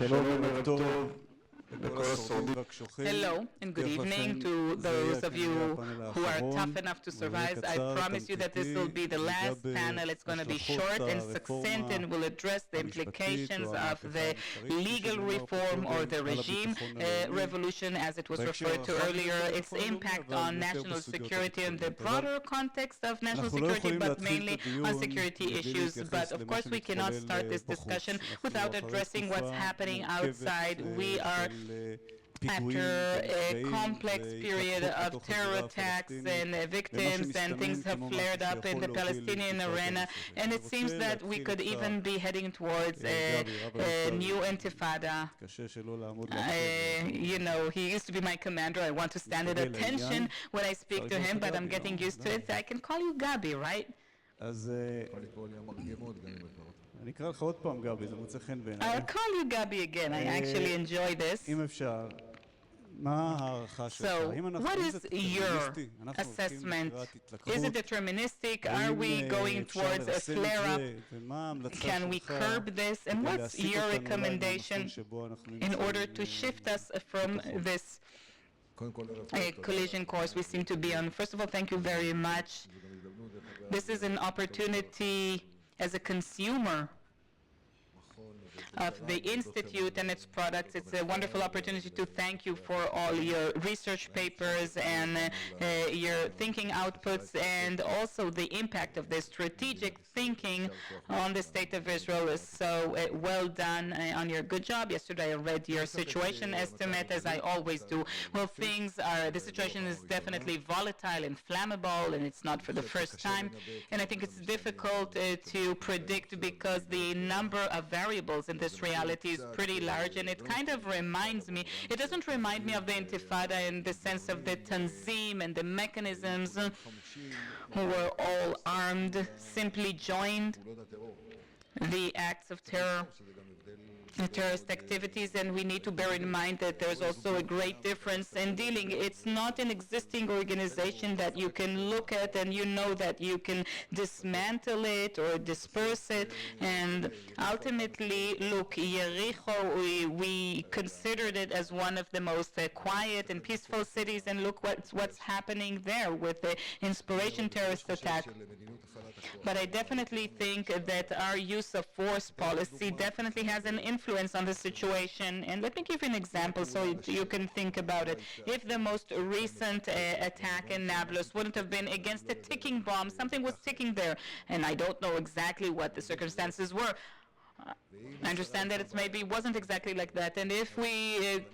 Hello and good evening to those of you who are tough enough to survive. I promise you that this will be the last panel. It's going to be short and succinct and will address the implications of the legal reform or the regime revolution, as it was referred to earlier, its impact on national security and the broader context of national security, but mainly on security issues. But of course, we cannot start this discussion without addressing what's happening outside. We are after a complex period of terror attacks and victims, and things have flared up in the Palestinian arena, and it seems that we could even be heading towards a new intifada. You know, he used to be my commander. I want to stand at attention when I speak to him, but I'm getting used to it. I can call you Gabi, right? I'll call you Gabi again. I actually enjoy this. So, what is your assessment? Is it deterministic? Are we going towards a flare-up? Can we curb this? And what's your recommendation in order to shift us from this collision course we seem to be on? First of all, thank you very much. This is an opportunity as a consumer of the Institute and its products. It's a wonderful opportunity to thank you for all your research papers and your thinking outputs, and also the impact of the strategic thinking on the state of Israel is so well done on your good job. Yesterday I read your situation estimate, as I always do. Well, the situation is definitely volatile and flammable, and it's not for the first time. And I think it's difficult to predict because the number of variables in this reality is pretty large, and it kind of reminds me, it doesn't remind me of the Intifada in the sense of the Tanzim and the mechanisms who were all armed, simply joined the acts of terror, the terrorist activities, and we need to bear in mind that there's also a great difference in dealing. It's not an existing organization that you can look at and you know that you can dismantle it or disperse it. And ultimately, look, Yericho, we considered it as one of the most quiet and peaceful cities, and look what's happening there with the inspiration terrorist attack. But I definitely think that our use of force policy definitely has an influence on the situation. And let me give you an example so you can think about it. If the most recent attack in Nablus wouldn't have been against a ticking bomb, something was ticking there, and I don't know exactly what the circumstances were. I understand that it maybe wasn't exactly like that, and if we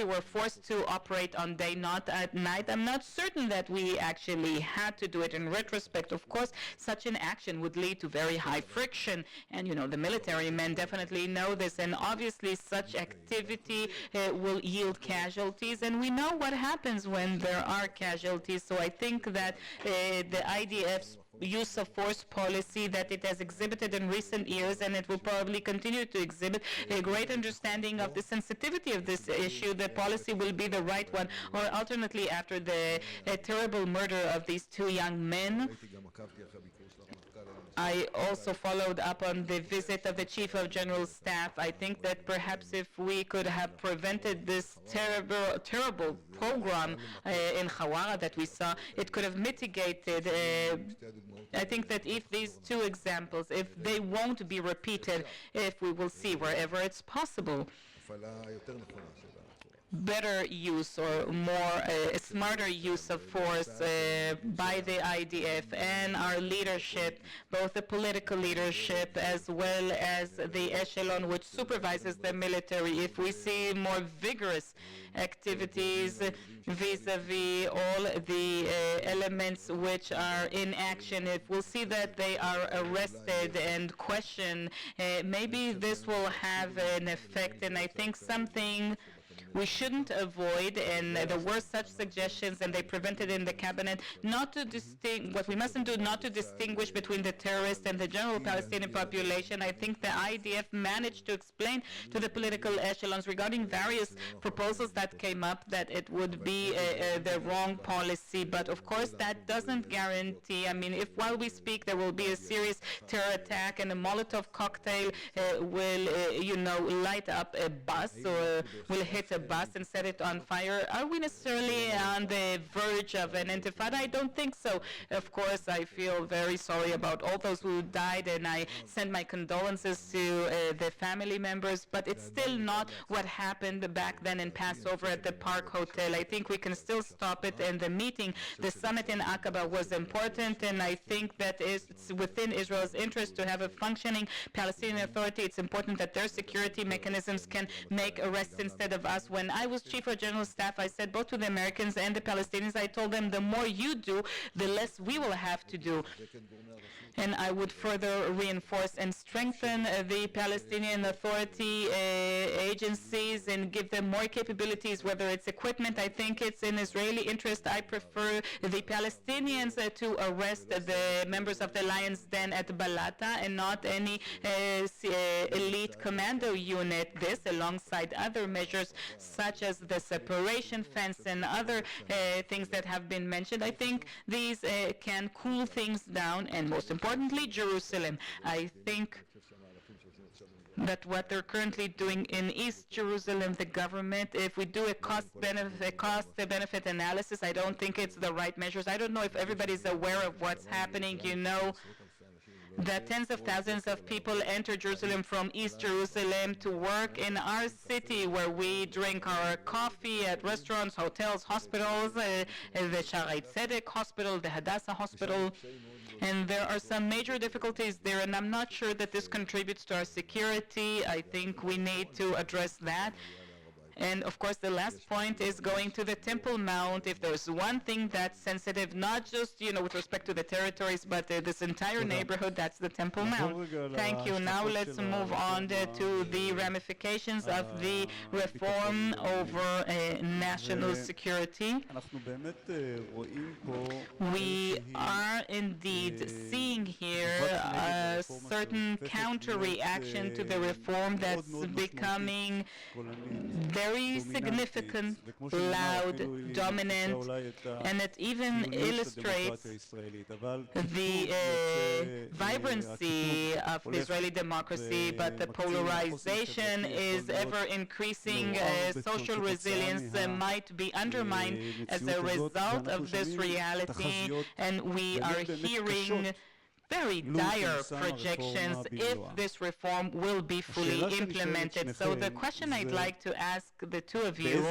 were forced to operate on day, not at night, I'm not certain that we actually had to do it. In retrospect, of course, such an action would lead to very high friction, and you know, the military men definitely know this, and obviously such activity will yield casualties, and we know what happens when there are casualties. So I think that the IDF's use of force policy that it has exhibited in recent years, and it will probably continue to exhibit a great understanding of the sensitivity of this issue, the policy will be the right one. Or alternately, after the terrible murder of these two young men, I also followed up on the visit of the Chief of General Staff. I think that perhaps if we could have prevented this terrible pogrom in Hawara that we saw, it could have mitigated. I think that if these two examples, if they won't be repeated, if we will see wherever it's possible, better use or more smarter use of force by the IDF and our leadership, both the political leadership as well as the echelon which supervises the military. If we see more vigorous activities vis-a-vis all the elements which are in action, if we'll see that they are arrested and questioned, maybe this will have an effect. And I think something We shouldn't avoid, and there were such suggestions, and they prevented in the cabinet, not to what we mustn't do, not to distinguish between the terrorists and the general Palestinian population. I think the IDF managed to explain to the political echelons regarding various proposals that came up that it would be the wrong policy. But of course, that doesn't guarantee. I mean, if while we speak there will be a serious terror attack and a Molotov cocktail will, light up a bus or will hit a bus and set it on fire, are we necessarily on the verge of an intifada? I don't think so. Of course, I feel very sorry about all those who died, and I send my condolences to the family members, but it's still not what happened back then in Passover at the Park Hotel. I think we can still stop it, and the meeting, the summit in Aqaba was important, and I think that it's within Israel's interest to have a functioning Palestinian Authority. It's important that their security mechanisms can make arrests instead of us. When I was Chief of General Staff, I said both to the Americans and the Palestinians, I told them the more you do, the less we will have to do. And I would further reinforce and strengthen the Palestinian Authority agencies and give them more capabilities, whether it's equipment. I think it's in Israeli interest. I prefer the Palestinians to arrest the members of the Lion's Den at Balata and not any elite commando unit. This, alongside other measures such as the separation fence and other things that have been mentioned, I think these can cool things down, and most importantly, Jerusalem. I think that what they're currently doing in East Jerusalem, the government, if we do a cost-benefit analysis, I don't think it's the right measures. I don't know if everybody's aware of what's happening. You know that tens of thousands of people enter Jerusalem from East Jerusalem to work in our city, where we drink our coffee at restaurants, hotels, hospitals, the Shaarei Tzedek Hospital, the Hadassah Hospital. And there are some major difficulties there, and I'm not sure that this contributes to our security. I think we need to address that. And of course, the last point is going to the Temple Mount. If there's one thing that's sensitive, not just with respect to the territories, but this entire neighborhood, that's the Temple Mount. Thank you. Now let's move on to the ramifications of the reform over national security. We are indeed seeing here a certain counter-reaction to the reform that's becoming very significant, loud, dominant, and it even illustrates the vibrancy of the Israeli democracy, but the polarization is ever increasing. Social resilience might be undermined as a result of this reality, and we are hearing very dire projections if this reform will be fully implemented. So the question I'd like to ask the two of you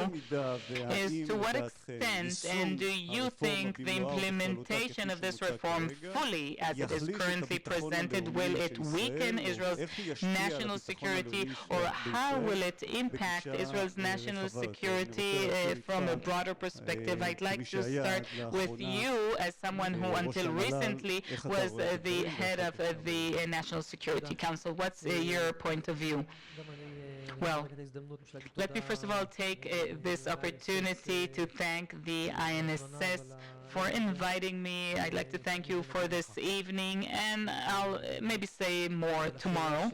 is, to what extent and do you think the implementation of this reform fully, as it is currently presented, will it weaken Israel's national security, or how will it impact Israel's national security from a broader perspective? I'd like to start with you, as someone who until recently was the head of the National Security Council. What's your point of view? Well, let me first of all take this opportunity to thank the INSS for inviting me. I'd like to thank you for this evening, and I'll maybe say more tomorrow.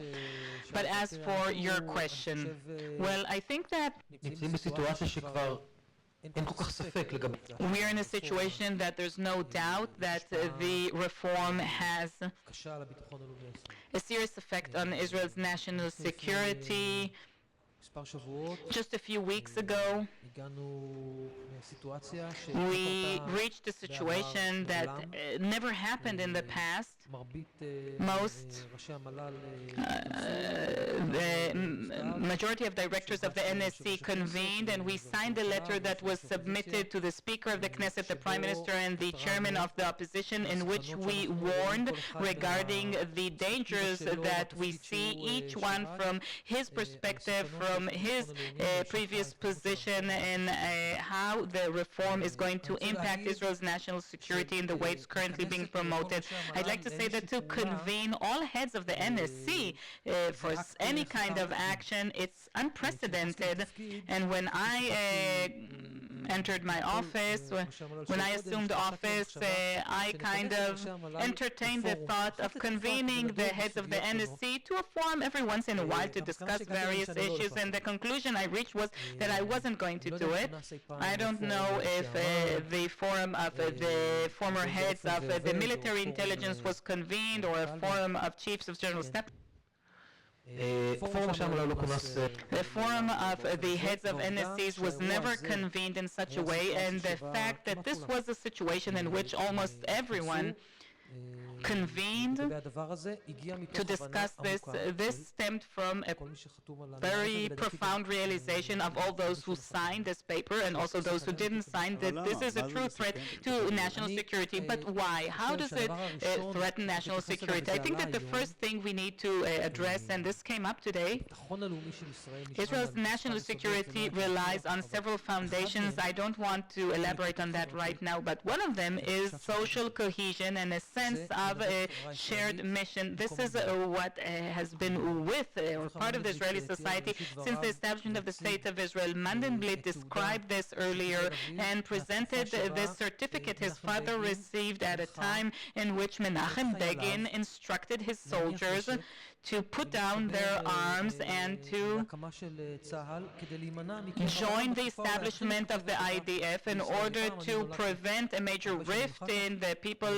But as for your question, well, I think that we are in a situation that there's no doubt that the reform has a serious effect on Israel's national security. Just a few weeks ago, we reached a situation that never happened in the past. The majority of directors of the NSC convened, and we signed a letter that was submitted to the Speaker of the Knesset, the Prime Minister, and the Chairman of the Opposition, in which we warned regarding the dangers that we see, each one from his perspective, from from his previous position and how the reform is going to impact Israel's national security in the way it's currently being promoted. I'd like to say that to convene all heads of the NSC for any kind of action, it's unprecedented. And when I entered my office, when I assumed office, I kind of entertained the thought of convening the heads of the NSC to a forum every once in a while to discuss various issues, and the conclusion I reached was that I wasn't going to do it. I don't know if the forum of the former heads of the military intelligence was convened or a forum of chiefs of general staff. The forum of the heads of NSCs was never convened in such a way, and the fact that this was a situation in which almost everyone convened to discuss this. This stemmed from a very profound realization of all those who signed this paper and also those who didn't sign that this is a true threat to national security. But why? How does it threaten national security? I think that the first thing we need to address, and this came up today, Israel's national security relies on several foundations. I don't want to elaborate on that right now, but one of them is social cohesion and a sense of a shared mission. This is what has been with or part of the Israeli society since the establishment of the State of Israel. Mandelblit described this earlier and presented this certificate his father received at a time in which Menachem Begin instructed his soldiers to put down their arms and to join the establishment of the IDF in order to prevent a major rift in the people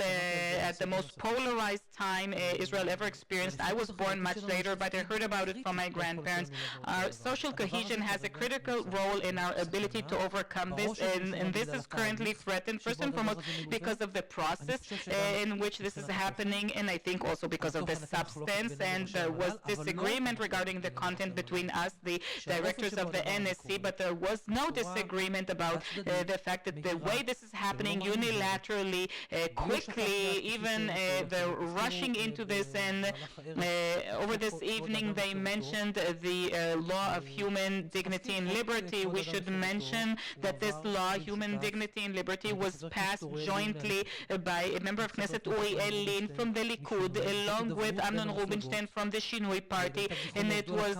at the most polarized time Israel ever experienced. I was born much later, but I heard about it from my grandparents. Our social cohesion has a critical role in our ability to overcome this, and this is currently threatened, first and foremost, because of the process in which this is happening, and I think also because of the substance. And there was disagreement regarding the content between us, the directors of the NSC, but there was no disagreement about the fact that the way this is happening unilaterally, quickly, even the rushing into this, and over this evening they mentioned the law of human dignity and liberty. We should mention that this law, human dignity and liberty, was passed jointly by a member of Knesset, Eyal Lin from the Likud, along with Amnon Rubinstein from the Shinui party, and it was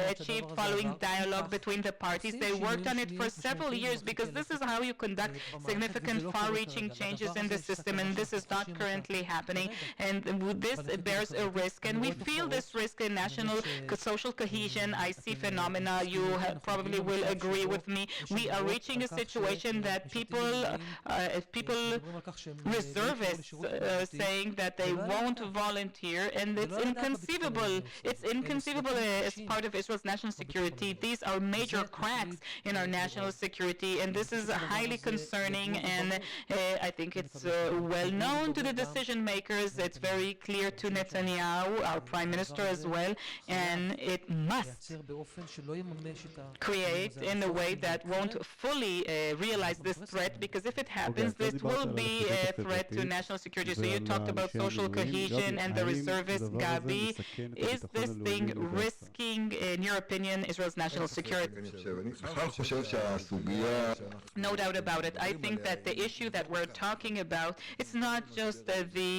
achieved following dialogue between the parties. They worked on it for several years because this is how you conduct significant far-reaching changes in the system, and this is not currently happening, and this bears a risk, and we feel this risk in national social cohesion. I see phenomena, you probably will agree with me. We are reaching a situation that people reservists saying that they won't volunteer, and it's inconceivable. It's inconceivable as part of Israel's national security. These are major cracks in our national security, and this is highly concerning, and I think it's well known to the decision makers. It's very clear to Netanyahu, our prime minister as well, and it must create in a way that won't fully realize this threat, because if it happens, this will be a threat to national security. So you talked about social cohesion and the reservists, Gabi. Is this thing risking, in your opinion, Israel's national security? No doubt about it. I think that the issue that we're talking about, it's not just the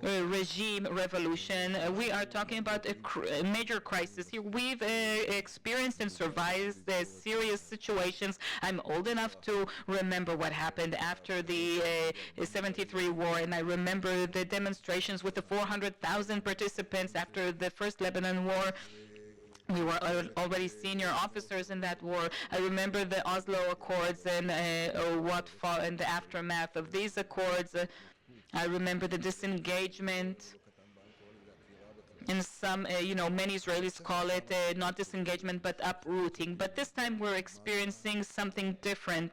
regime revolution. We are talking about a major crisis here. We've experienced and survived serious situations. I'm old enough to remember what happened after the 73 war, and I remember the demonstrations with the 400,000 participants after the first Lebanon war. We were already senior officers in that war. I remember the Oslo Accords and what followed in the aftermath of these accords. I remember the disengagement. And some, many Israelis call it not disengagement but uprooting. But this time we're experiencing something different.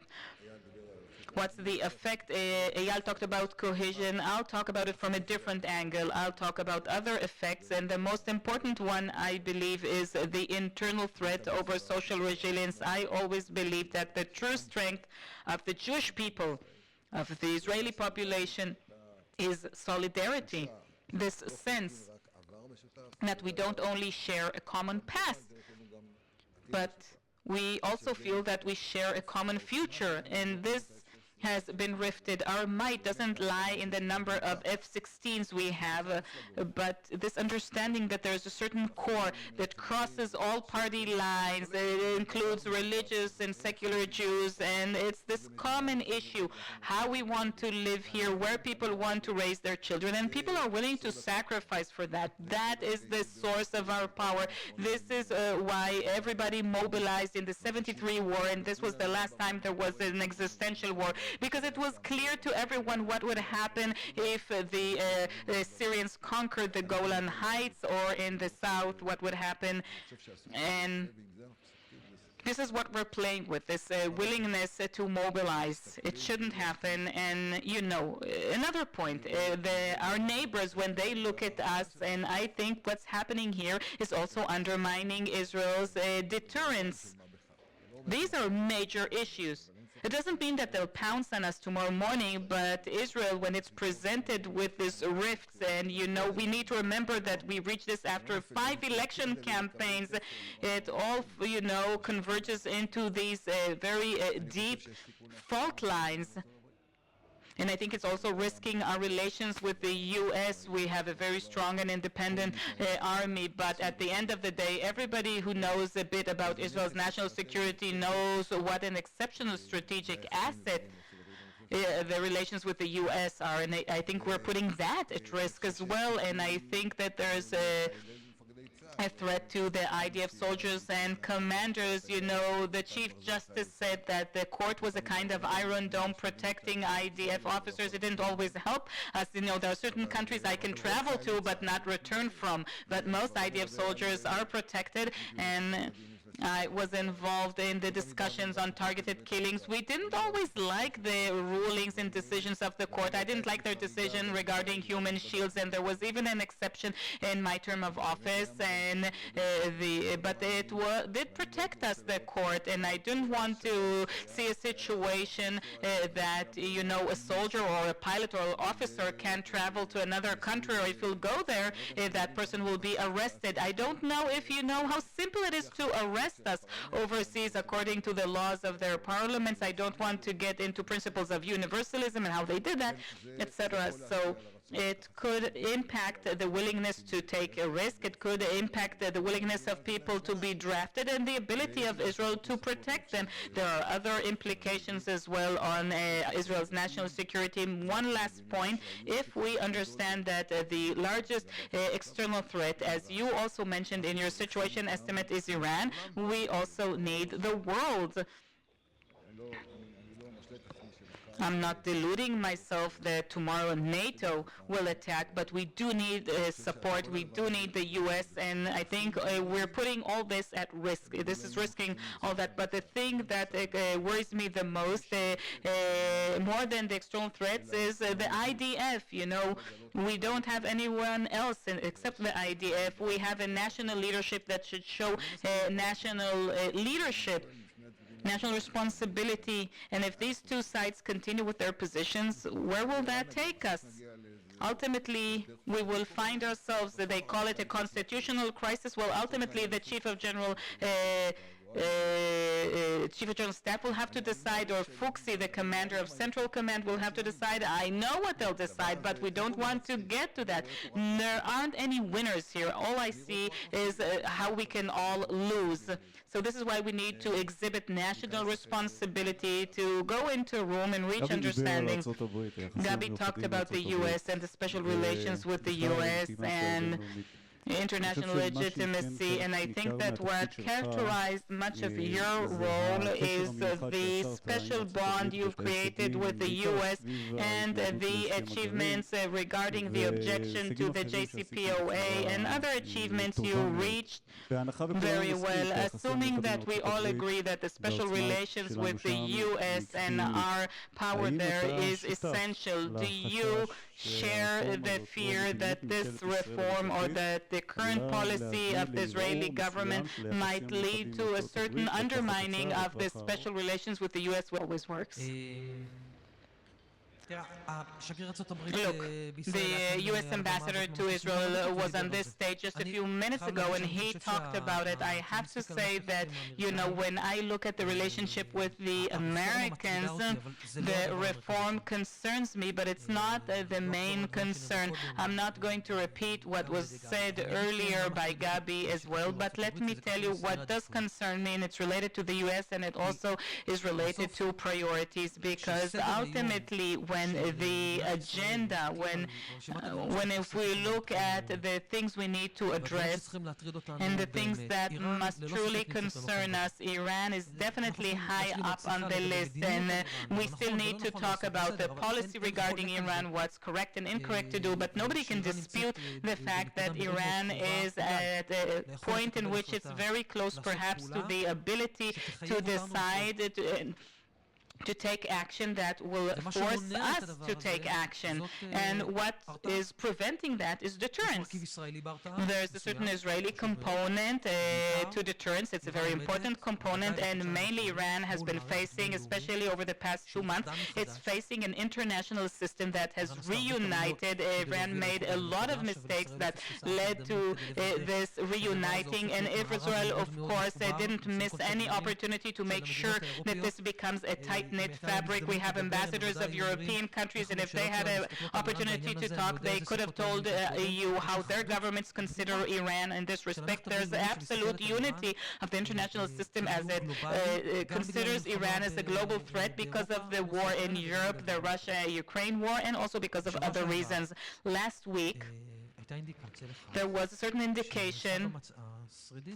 What's the effect? Eyal talked about cohesion. I'll talk about it from a different angle. I'll talk about other effects, and the most important one, I believe, is the internal threat over social resilience. I always believe that the true strength of the Jewish people, of the Israeli population, is solidarity. This sense that we don't only share a common past, but we also feel that we share a common future, and this has been rifted. Our might doesn't lie in the number of F-16s we have, but this understanding that there's a certain core that crosses all party lines. It includes religious and secular Jews, and it's this common issue, how we want to live here, where people want to raise their children, and people are willing to sacrifice for that. That is the source of our power. This is why everybody mobilized in the 73 war, and this was the last time there was an existential war, because it was clear to everyone what would happen if the Syrians conquered the Golan Heights, or in the south what would happen. And this is what we're playing with, this willingness to mobilize. It shouldn't happen. And, you know, another point, our neighbors, when they look at us, and I think what's happening here is also undermining Israel's deterrence. These are major issues. It doesn't mean that they'll pounce on us tomorrow morning, but Israel, when it's presented with these rifts, and you know, we need to remember that we reached this after 5 election campaigns, it all, you know, converges into these very deep fault lines. And I think it's also risking our relations with the U.S. We have a very strong and independent army, but at the end of the day, everybody who knows a bit about Israel's national security knows what an exceptional strategic asset the relations with the U.S. are, and I think we're putting that at risk as well. And I think that there's a threat to the IDF soldiers and commanders. You know, the Chief Justice said that the court was a kind of iron dome protecting IDF officers. It didn't always help us. You know, there are certain countries I can travel to but not return from, but most IDF soldiers are protected, and I was involved in the discussions on targeted killings. We didn't always like the rulings and decisions of the court. I didn't like their decision regarding human shields, and there was even an exception in my term of office. And but it did protect us, the court, and I didn't want to see a situation that, you know, a soldier or a pilot or an officer can travel to another country, or if he'll go there, that person will be arrested. I don't know if you know how simple it is to arrest us overseas according to the laws of their parliaments. I don't want to get into principles of universalism and how they did that, etc. So it could impact the willingness to take a risk. It could impact the willingness of people to be drafted and the ability of Israel to protect them. There are other implications as well on Israel's national security. One last point, if we understand that the largest external threat, as you also mentioned in your situation estimate, is Iran, we also need the world. I'm not deluding myself that tomorrow NATO will attack, but we do need support. We do need the U.S., and I think we're putting all this at risk. This is risking all that. But the thing that worries me the most, more than the external threats, is the IDF. You know, we don't have anyone else except the IDF. We have a national leadership that should show national leadership, national responsibility. And if these two sides continue with their positions, where will that take us? Ultimately, we will find ourselves, they call it a constitutional crisis. Well, ultimately, the Chief of General Staff will have to decide, or Fuchsi, the commander of Central Command, will have to decide. I know what they'll decide, but we don't want to get to that. There aren't any winners here. All I see is how we can all lose. So this is why we need to exhibit national responsibility, to go into a room and reach understanding. Gabi talked about the U.S. and the special relations with the U.S. and international legitimacy, and I think that what characterized much of your role is the special bond you've created with the U.S. and the achievements regarding the objection to the JCPOA and other achievements you reached very well. Assuming that we all agree that the special relations with the U.S. and our power there is essential, do you share the fear that this reform or that the current policy of the Israeli government might lead to a certain undermining of the special relations with the U.S. always works? Look, the U.S. ambassador to Israel was on this stage just a few minutes ago, and he talked about it. I have to say that, when I look at the relationship with the Americans, the reform concerns me, but it's not the main concern. I'm not going to repeat what was said earlier by Gabi as well, but let me tell you what does concern me, and it's related to the U.S. and it also is related to priorities, because ultimately when the agenda, when if we look at the things we need to address and the things that must truly concern us, Iran is definitely high up on the list, and we still need to talk about the policy regarding Iran, what's correct and incorrect to do, but nobody can dispute the fact that Iran is at a point in which it's very close perhaps to the ability to decide to take action that will force us to take action. And what is preventing that is deterrence. There's a certain Israeli component to deterrence. It's a very important component, and mainly Iran has been facing, especially over the past 2 months, it's facing an international system that has reunited. Iran made a lot of mistakes that led to this reuniting, and Israel, of course, didn't miss any opportunity to make sure that this becomes a tight-knit fabric. We have ambassadors of European countries, and if they had an opportunity to talk, they could have told you how their governments consider Iran in this respect. There's absolute unity of the international system as it considers Iran as a global threat because of the war in Europe, the Russia-Ukraine war, and also because of other reasons. Last week, there was a certain indication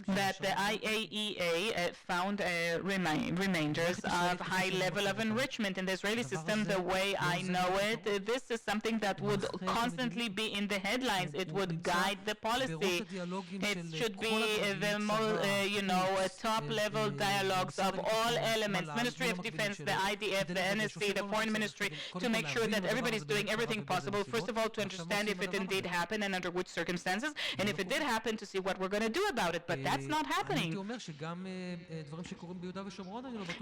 that the IAEA found remainders of high level of enrichment in the Israeli system. The way I know it, this is something that would constantly be in the headlines. It would guide the policy. It should be the top-level dialogues of all elements, Ministry of Defense, the IDF, the NSC, the Foreign Ministry, to make sure that everybody's doing everything possible, first of all, to understand if it indeed happened and under which circumstances, and if it did happen, to see what we're going to do about it. But that's not happening.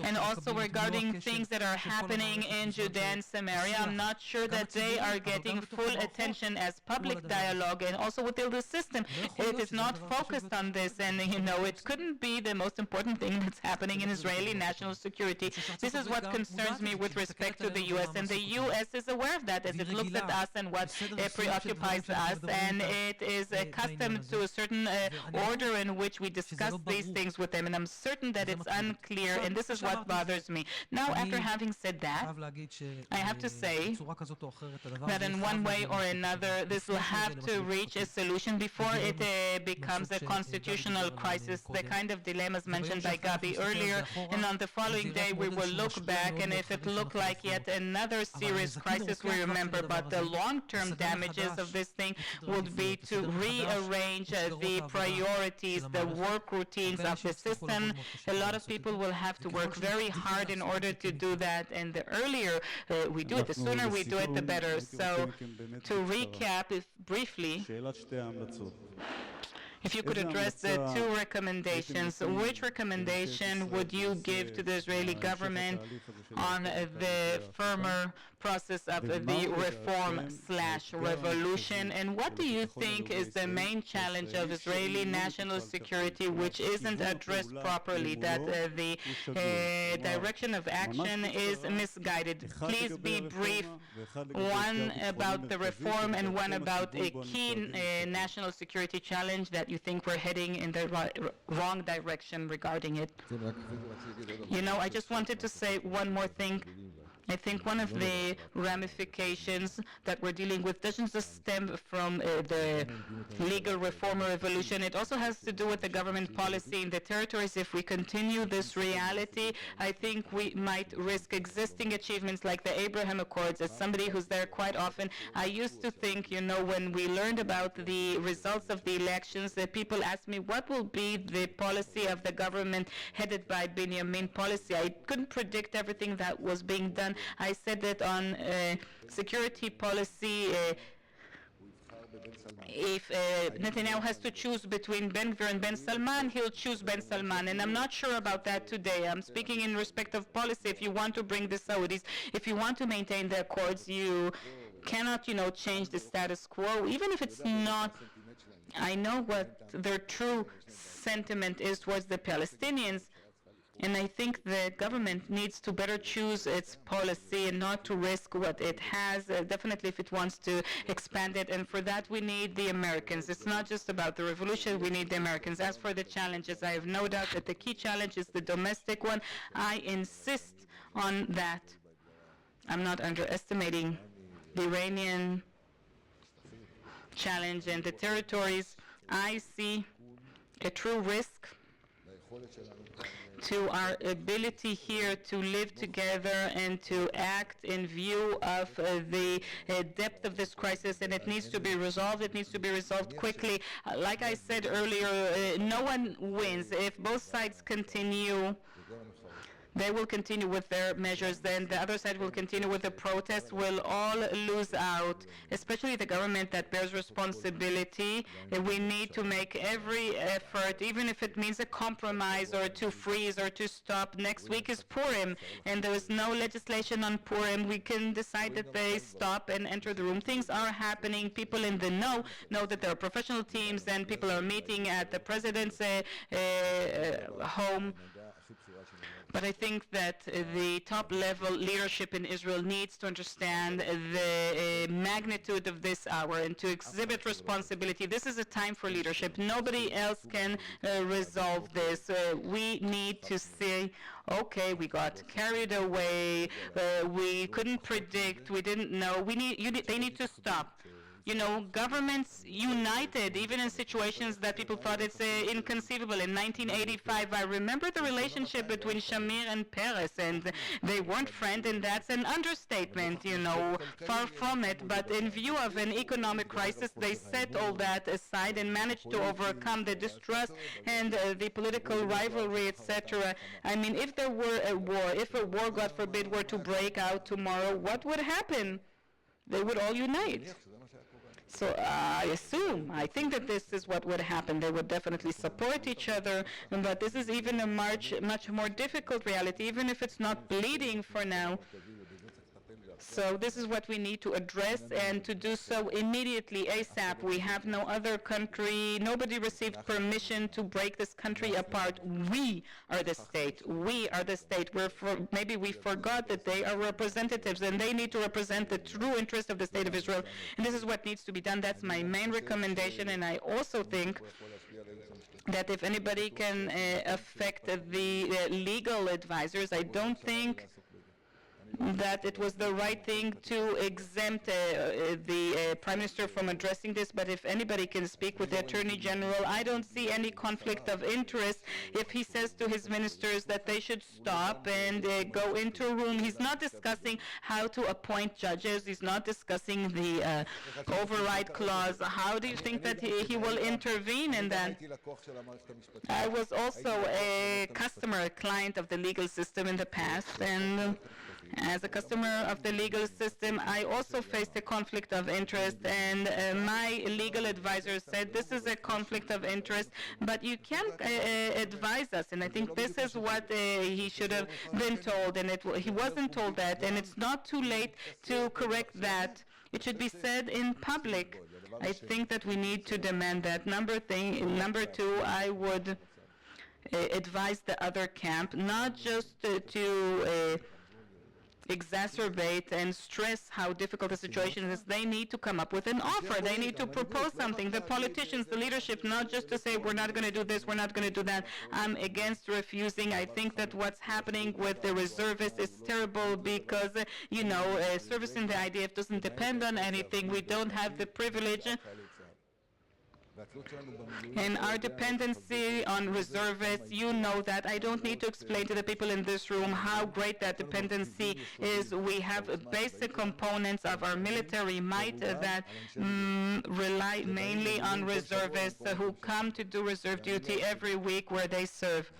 And also regarding things that are happening in Judea and Samaria, I'm not sure that they are getting full attention as public dialogue, and also within the system. It is not focused on this, and it couldn't be the most important thing that's happening in Israeli national security. This is what concerns me with respect to the U.S., and the U.S. is aware of that as it looks at us and what preoccupies us, and it is accustomed to a certain order in which we discuss these things with them, and I'm certain that it's unclear, and this is what bothers me. Now, after having said that, I have to say that in one way or another, this will have to reach a solution before it becomes a constitutional crisis, the kind of dilemmas mentioned by Gabi earlier, and on the following day we will look back, and if it looked like yet another serious crisis, we remember, but the long-term damages of this thing would be to rearrange the priorities, the work routines of the system. A lot of people will have to work very hard in order to do that, and the earlier we do it, the sooner we do it, the better. So, to recap briefly, if you could address the two recommendations, which recommendation would you give to the Israeli government on the firmer process of the reform/revolution? And what do you think is the main challenge of Israeli national security which isn't addressed properly, that the direction of action is misguided? Please be brief, one about the reform and one about a key national security challenge that you think we're heading in the wrong direction regarding it. I just wanted to say one more thing. I think one of the ramifications that we're dealing with doesn't just stem from the legal reform or revolution. It also has to do with the government policy in the territories. If we continue this reality, I think we might risk existing achievements like the Abraham Accords. As somebody who's there quite often, I used to think, when we learned about the results of the elections, that people asked me, what will be the policy of the government headed by Benjamin policy? I couldn't predict everything that was being done. I said that on security policy, if Netanyahu has to choose between Ben Gvir and Ben Salman, he'll choose Ben Salman. And I'm not sure about that today. I'm speaking in respect of policy. If you want to bring the Saudis, if you want to maintain the accords, you cannot, change the status quo, even if it's not. I know what their true sentiment is towards the Palestinians, and I think the government needs to better choose its policy and not to risk what it has, definitely if it wants to expand it. And for that, we need the Americans. It's not just about the revolution. We need the Americans. As for the challenges, I have no doubt that the key challenge is the domestic one. I insist on that. I'm not underestimating the Iranian challenge and the territories. I see a true risk to our ability here to live together and to act in view of the depth of this crisis, and it needs to be resolved. It needs to be resolved quickly. Like I said earlier, no one wins. If both sides continue, they will continue with their measures, then the other side will continue with the protests. We'll all lose out, especially the government that bears responsibility. We need to make every effort, even if it means a compromise or to freeze or to stop. Next week is Purim, and there is no legislation on Purim. We can decide that they stop and enter the room. Things are happening. People in the know that there are professional teams, and people are meeting at the president's home. But I think that the top-level leadership in Israel needs to understand the magnitude of this hour and to exhibit responsibility. This is a time for leadership. Nobody else can resolve this. We need to say, okay, we got carried away. We couldn't predict. We didn't know. They need to stop. Governments united, even in situations that people thought it's inconceivable. In 1985, I remember the relationship between Shamir and Peres, and they weren't friends, and that's an understatement, far from it. But in view of an economic crisis, they set all that aside and managed to overcome the distrust and the political rivalry, etc. I mean, if there were a war, if a war, God forbid, were to break out tomorrow, what would happen? They would all unite. So I think that this is what would happen. They would definitely support each other, but this is even a much more difficult reality, even if it's not bleeding for now. So this is what we need to address, and to do so immediately, ASAP. We have no other country. Nobody received permission to break this country apart. We are the state. We are the state. Maybe we forgot that they are representatives, and they need to represent the true interest of the state of Israel. And this is what needs to be done. That's my main recommendation. And I also think that if anybody can affect the legal advisors, I don't think that it was the right thing to exempt the Prime Minister from addressing this, but if anybody can speak with the Attorney General, I don't see any conflict of interest if he says to his ministers that they should stop and go into a room. He's not discussing how to appoint judges. He's not discussing the override clause. How do you think that he will intervene in that? I was also a client of the legal system in the past, and as a customer of the legal system, I also faced a conflict of interest, and my legal advisor said this is a conflict of interest, but you can't advise us. And I think this is what he should have been told, and he wasn't told that, and it's not too late to correct that. It should be said in public. I think that we need to demand that. Number two, I would advise the other camp not just to exacerbate and stress how difficult the situation is. They need to come up with an offer. They need to propose something. The politicians, the leadership, not just to say we're not going to do this, we're not going to do that. I'm against refusing. I think that what's happening with the reservists is terrible because, service in the IDF doesn't depend on anything. We don't have the privilege. And our dependency on reservists, you know that. I don't need to explain to the people in this room how great that dependency is. We have basic components of our military might that rely mainly on reservists who come to do reserve duty every week where they serve.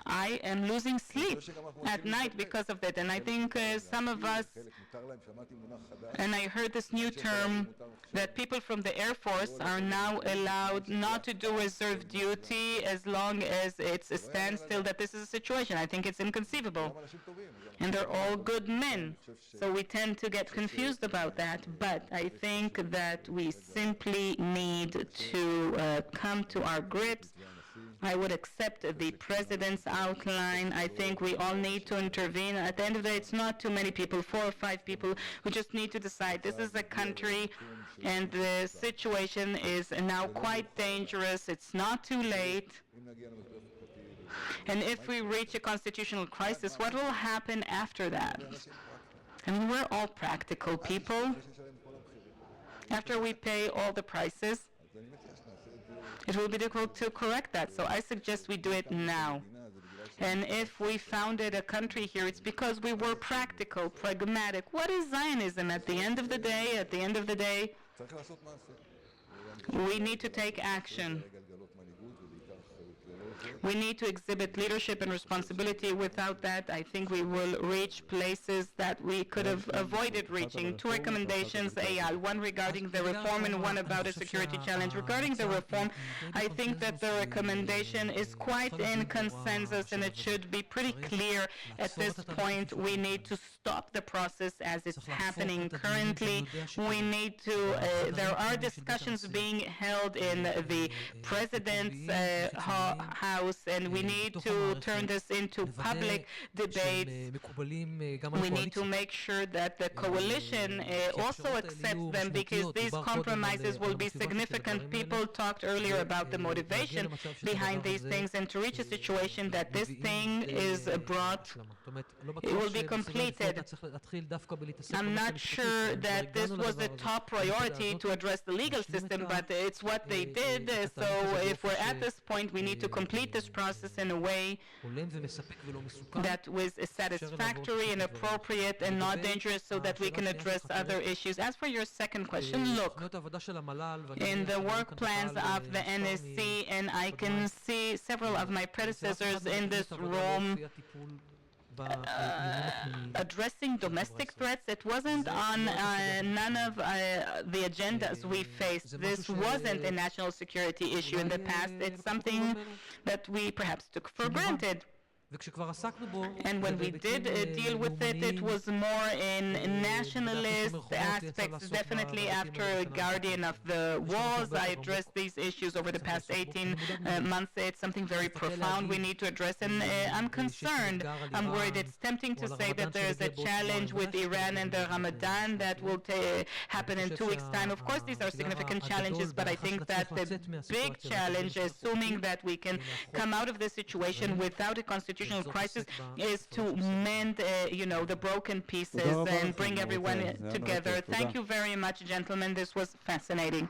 I am losing sleep at night because of that, and I think some of us, and I heard this new term, that people from the Air Force are now allowed not to do reserve duty as long as it's a standstill, that this is a situation. I think it's inconceivable. And they're all good men, so we tend to get confused about that, but I think that we simply need to come to our grips. I would accept the president's outline. I think we all need to intervene. At the end of the day, it's not too many people, 4 or 5 people who just need to decide. This is a country, and the situation is now quite dangerous. It's not too late. And if we reach a constitutional crisis, what will happen after that? I mean, we're all practical people. After we pay all the prices, it will be difficult to correct that. So I suggest we do it now. And if we founded a country here, it's because we were practical, pragmatic. What is Zionism at the end of the day? At the end of the day, we need to take action. We need to exhibit leadership and responsibility. Without that, I think we will reach places that we could have avoided reaching. 2 recommendations, Eyal, one regarding the reform and one about a security challenge. Regarding the reform, I think that the recommendation is quite in consensus, and it should be pretty clear at this point. We need to stop the process as it's happening currently. We need to, there are discussions being held in the President's House, and we need to turn this into public debates. We need to make sure that the coalition also accepts them, because these compromises will be significant. People talked earlier about the motivation behind these things, and to reach a situation that this thing is brought, it will be completed. I'm not sure that this was a top priority to address the legal system, but it's what they did. So if we're at this point, we need to complete this process in a way that was satisfactory and appropriate and not dangerous, so that we can address other issues. As for your second question, look, in the work plans of the NSC, and I can see several of my predecessors in this room addressing domestic threats, it wasn't on none of the agendas we faced. This wasn't a national security issue in the past. It's something that we perhaps took for granted. And when we did deal with it, it was more in nationalist aspects. Definitely after Guardian of the Walls, I addressed these issues over the past 18 months. It's something very profound we need to address, and I'm concerned. I'm worried. It's tempting to say that there's a challenge with Iran and the Ramadan that will happen in 2 weeks' time. Of course, these are significant challenges, but I think that the big challenge, assuming that we can come out of this situation without a constitutional crisis, is to mend, the broken pieces and bring everyone together. Thank you very much, gentlemen. This was fascinating.